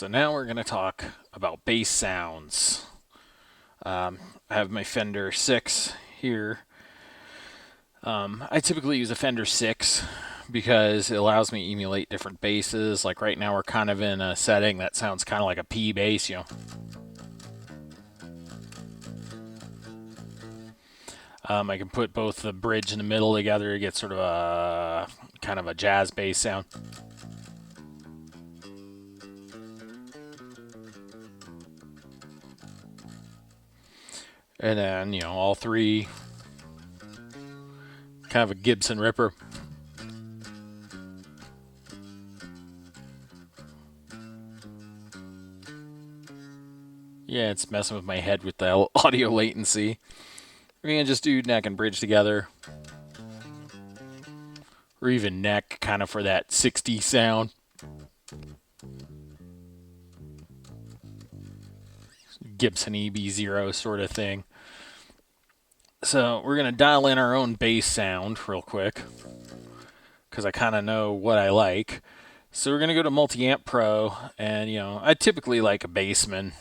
So now we're going to talk about bass sounds. I have my Fender 6 here. I typically use a Fender 6 because it allows me to emulate different basses. Like right now we're kind of in a setting that sounds kind of like a P bass, you know. I can put both the bridge and the middle together to get sort of a kind of a jazz bass sound. And then, you know, all three, kind of a Gibson Ripper. Yeah, it's messing with my head with the audio latency. We're going to just do neck and bridge together. Or even neck, kind of for that 60 sound. Gibson EB0 sort of thing. So we're going to dial in our own bass sound real quick, because I kind of know what I like. So we're going to go to Multi-Amp Pro, and you know, I typically like a Bassman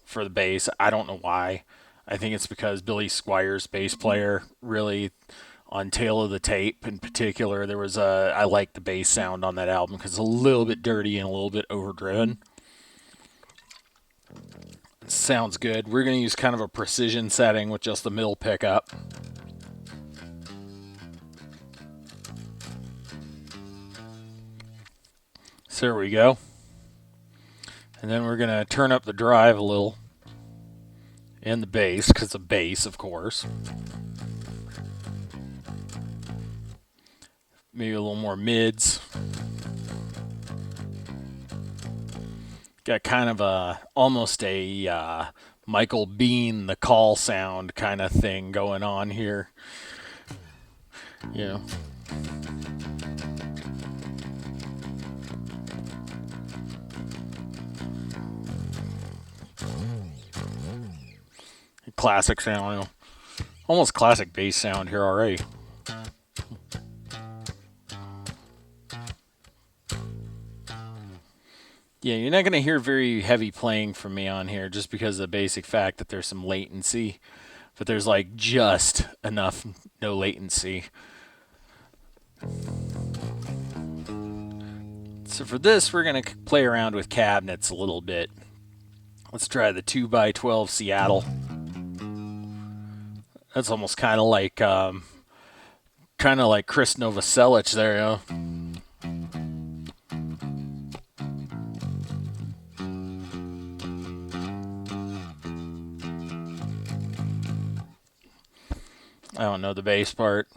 for the bass. I don't know why. I think it's because Billy Squier's bass player really, on Tale of the Tape in particular, there was I like the bass sound on that album because it's a little bit dirty and a little bit overdriven. It sounds good. We're going to use kind of a precision setting with just the middle pickup. So there we go. And then we're going to turn up the drive a little. And the bass, because the bass, of course. Maybe a little more mids. Got kind of almost a Michael Bean, the call sound kind of thing going on here. You know. Classic sound, you know. Almost classic bass sound here already. Yeah, you're not going to hear very heavy playing from me on here just because of the basic fact that there's some latency. But there's like just enough no latency. So for this, we're going to play around with cabinets a little bit. Let's try the 2x12 Seattle. That's almost kind of like Chris Novoselic there, you know. I don't know the bass part,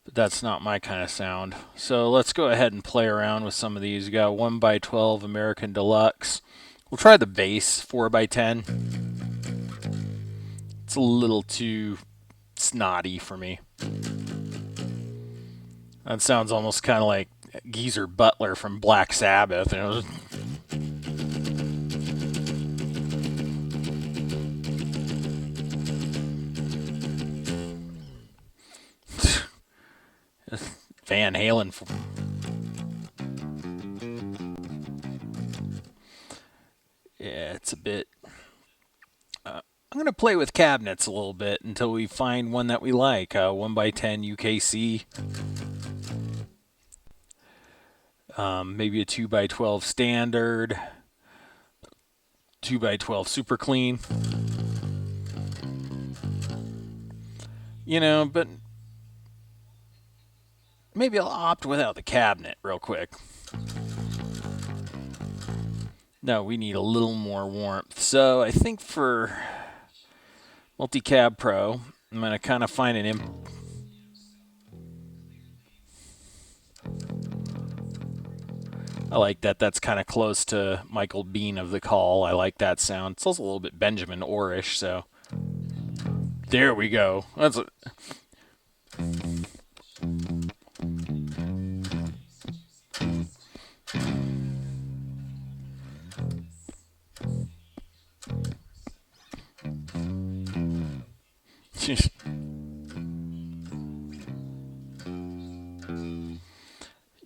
but that's not my kind of sound. So let's go ahead and play around with some of these. We got 1x12 American Deluxe. We'll try the bass 4x10. It's a little too snotty for me. That sounds almost kind of like Geezer Butler from Black Sabbath. You know? Van Halen. Yeah, it's a bit. I'm going to play with cabinets a little bit until we find one that we like. 1x10 UKC. Maybe a 2x12 standard. 2x12 super clean. You know, but maybe I'll opt without the cabinet real quick. No, we need a little more warmth. So I think for Multi-Cab Pro, I'm going to kind of find an I like that. That's kind of close to Michael Bean of the Call. I like that sound. It's also a little bit Benjamin Orr-ish, so there we go. That's a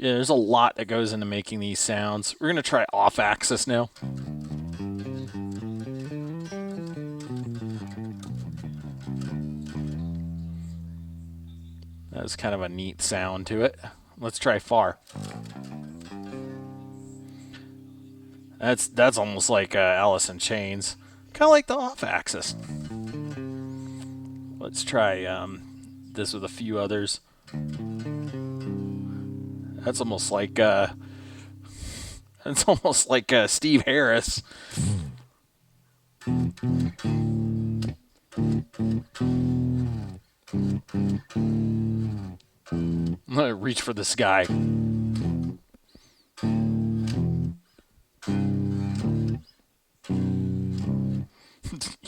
Yeah, there's a lot that goes into making these sounds. We're going to try off-axis now. That's kind of a neat sound to it. Let's try far. That's almost like Alice in Chains. Kind of like the off-axis. Let's try this with a few others. That's almost like Steve Harris. I'm gonna reach for the sky.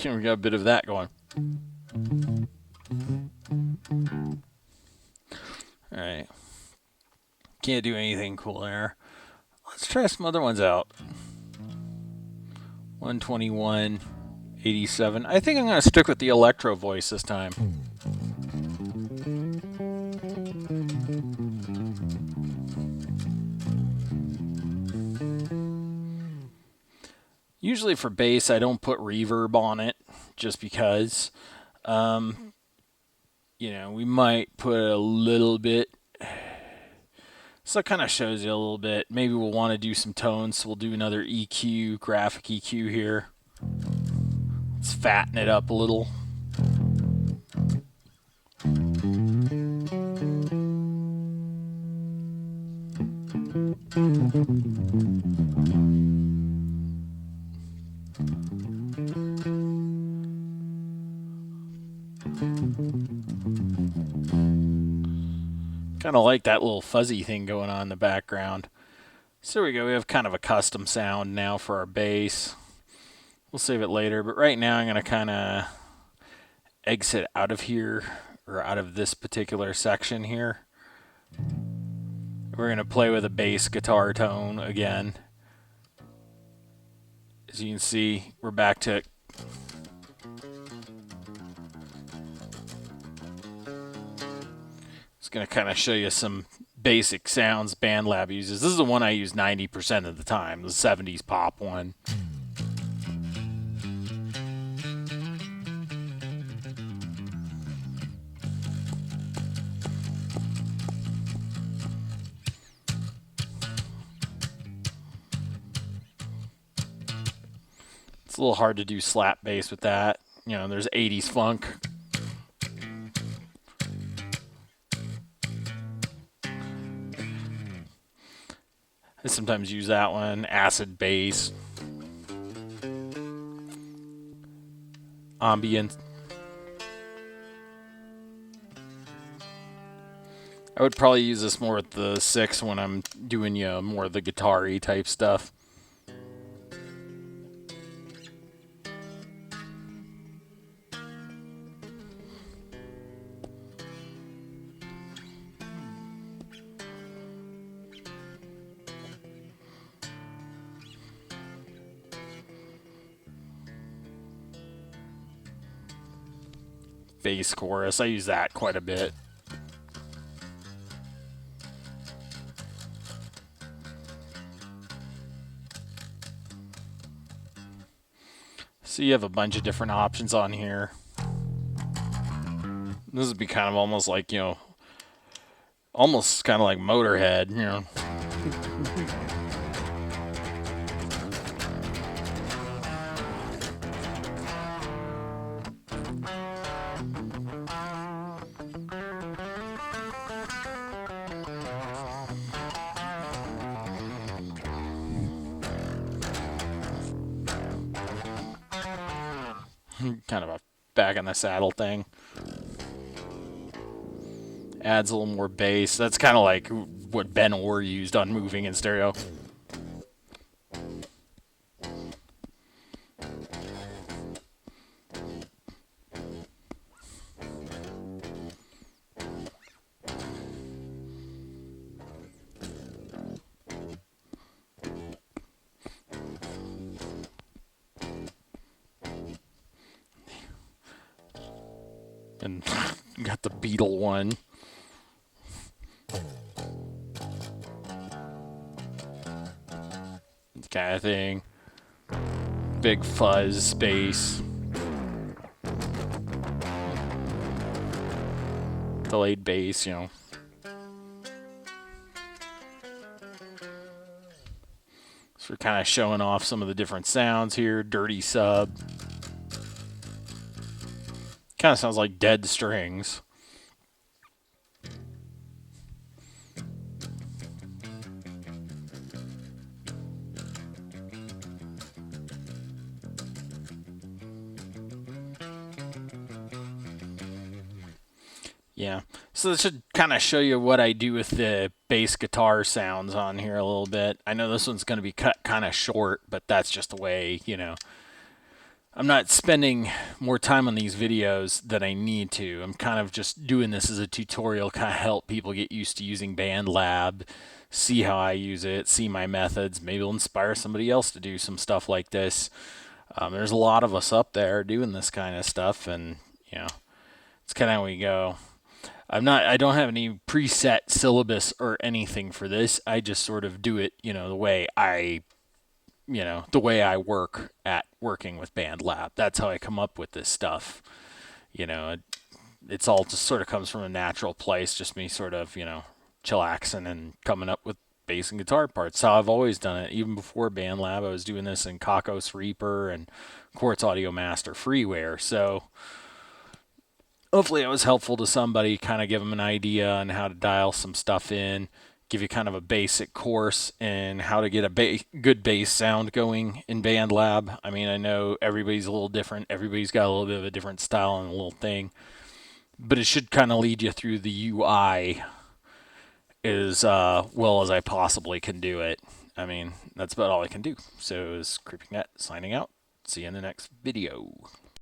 We got a bit of that going. Alright. Can't do anything cool there. Let's try some other ones out. 121, 87. I think I'm going to stick with the electro voice this time. Usually for bass, I don't put reverb on it just because. You know, we might put a little bit. So it kind of shows you a little bit. Maybe we'll want to do some tones, so we'll do another EQ, graphic EQ here. Let's fatten it up a little. Kind of like that little fuzzy thing going on in the background. So there we go. We have kind of a custom sound now for our bass. We'll save it later, but right now I'm going to kind of exit out of here, or out of this particular section here. We're going to play with a bass guitar tone again. As you can see, we're back to going to kind of show you some basic sounds BandLab uses. This is the one I use 90% of the time, the 70s pop one. It's a little hard to do slap bass with that. You know, there's 80s funk. I sometimes use that one, acid bass, ambient. I would probably use this more with the 6 when I'm doing, you know, more of the guitar-y type stuff. Bass chorus, I use that quite a bit. So you have a bunch of different options on here. This would be kind of almost like, you know, almost kind of like Motorhead, you know. Kind of a back in the saddle thing. Adds a little more bass. That's kind of like what Ben Orr used on Moving in Stereo. And got the Beatle one. kind of thing. Big fuzz bass. Delayed bass, you know. So we're kind of showing off some of the different sounds here. Dirty sub. Kind of sounds like dead strings. Yeah, so this should kind of show you what I do with the bass guitar sounds on here a little bit. I know this one's going to be cut kind of short, but that's just the way, you know. I'm not spending more time on these videos than I need to. I'm kind of just doing this as a tutorial, kind of help people get used to using BandLab, see how I use it, see my methods. Maybe it'll inspire somebody else to do some stuff like this. There's a lot of us up there doing this kind of stuff, and, you know, it's kind of how we go. I don't have any preset syllabus or anything for this. I just sort of do it, you know, the way I work at working with BandLab. That's how I come up with this stuff. You know, it's all just sort of comes from a natural place, just me sort of, you know, chillaxing and coming up with bass and guitar parts. That's how I've always done it. Even before BandLab, I was doing this in Kakos Reaper and Quartz Audio Master freeware. So hopefully it was helpful to somebody, kind of give them an idea on how to dial some stuff in, give you kind of a basic course in how to get a good bass sound going in BandLab. I mean, I know everybody's a little different. Everybody's got a little bit of a different style and a little thing, but it should kind of lead you through the UI as well as I possibly can do it. I mean, that's about all I can do. So it's creepingnet signing out. See you in the next video.